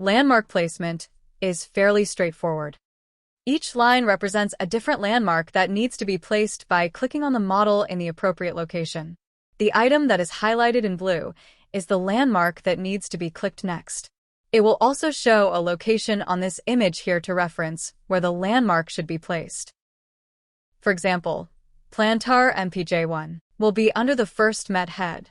Landmark placement is fairly straightforward. Each line represents a different landmark that needs to be placed by clicking on the model in the appropriate location. The item that is highlighted in blue is the landmark that needs to be clicked next. It will also show a location on this image here to reference where the landmark should be placed. For example, plantar MPJ1 will be under the first met head.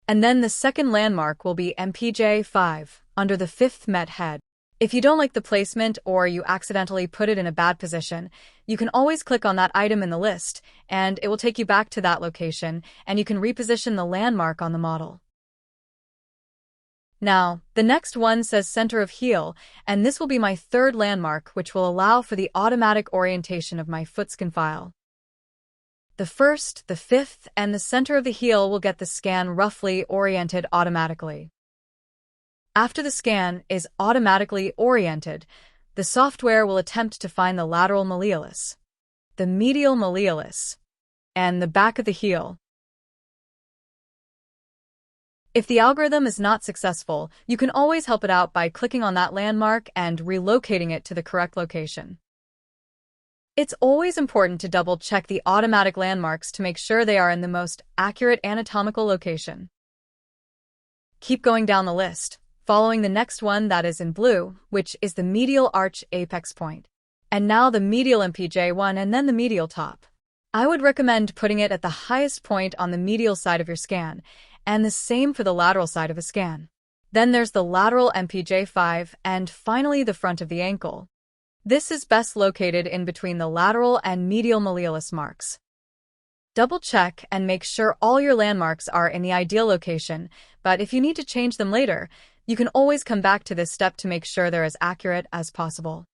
And then the second landmark will be MPJ5 under the fifth met head. If you don't like the placement or you accidentally put it in a bad position, you can always click on that item in the list and it will take you back to that location and you can reposition the landmark on the model. Now, the next one says center of heel, and this will be my third landmark, which will allow for the automatic orientation of my footscan file. The first, the fifth, and the center of the heel will get the scan roughly oriented automatically. After the scan is automatically oriented, the software will attempt to find the lateral malleolus, the medial malleolus, and the back of the heel. If the algorithm is not successful, you can always help it out by clicking on that landmark and relocating it to the correct location. It's always important to double-check the automatic landmarks to make sure they are in the most accurate anatomical location. Keep going down the list, following the next one that is in blue, which is the medial arch apex point. And now the medial MPJ1 and then the medial top. I would recommend putting it at the highest point on the medial side of your scan, and the same for the lateral side of a scan. Then there's the lateral MPJ5 and finally the front of the ankle. This is best located in between the lateral and medial malleolus marks. Double check and make sure all your landmarks are in the ideal location, but if you need to change them later, you can always come back to this step to make sure they're as accurate as possible.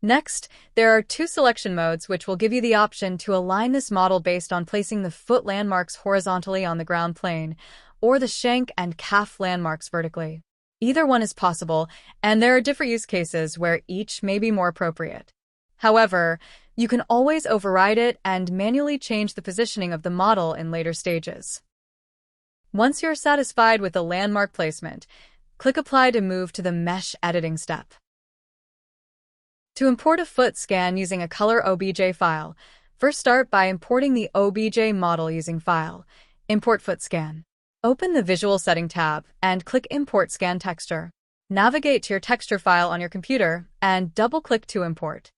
Next, there are two selection modes which will give you the option to align this model based on placing the foot landmarks horizontally on the ground plane or the shank and calf landmarks vertically. Either one is possible, and there are different use cases where each may be more appropriate. However, you can always override it and manually change the positioning of the model in later stages. Once you're satisfied with the landmark placement, click Apply to move to the Mesh Editing step. To import a foot scan using a color OBJ file, first start by importing the OBJ model using File, Import Foot Scan. Open the Visual Setting tab and click Import Scan Texture. Navigate to your texture file on your computer and double-click to import.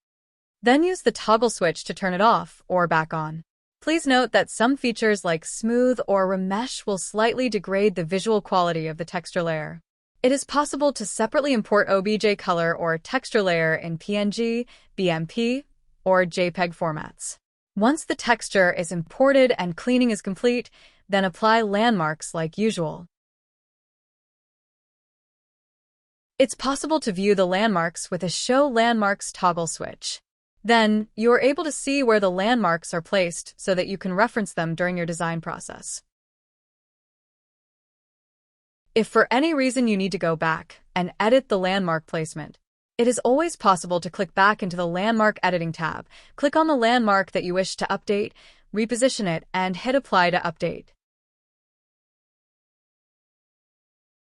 Then use the toggle switch to turn it off or back on. Please note that some features like smooth or remesh will slightly degrade the visual quality of the texture layer. It is possible to separately import OBJ color or texture layer in PNG, BMP, or JPEG formats. Once the texture is imported and cleaning is complete, then apply landmarks like usual. It's possible to view the landmarks with a Show Landmarks toggle switch. Then, you are able to see where the landmarks are placed so that you can reference them during your design process. If for any reason you need to go back and edit the landmark placement, it is always possible to click back into the Landmark Editing tab, click on the landmark that you wish to update, reposition it, and hit Apply to update.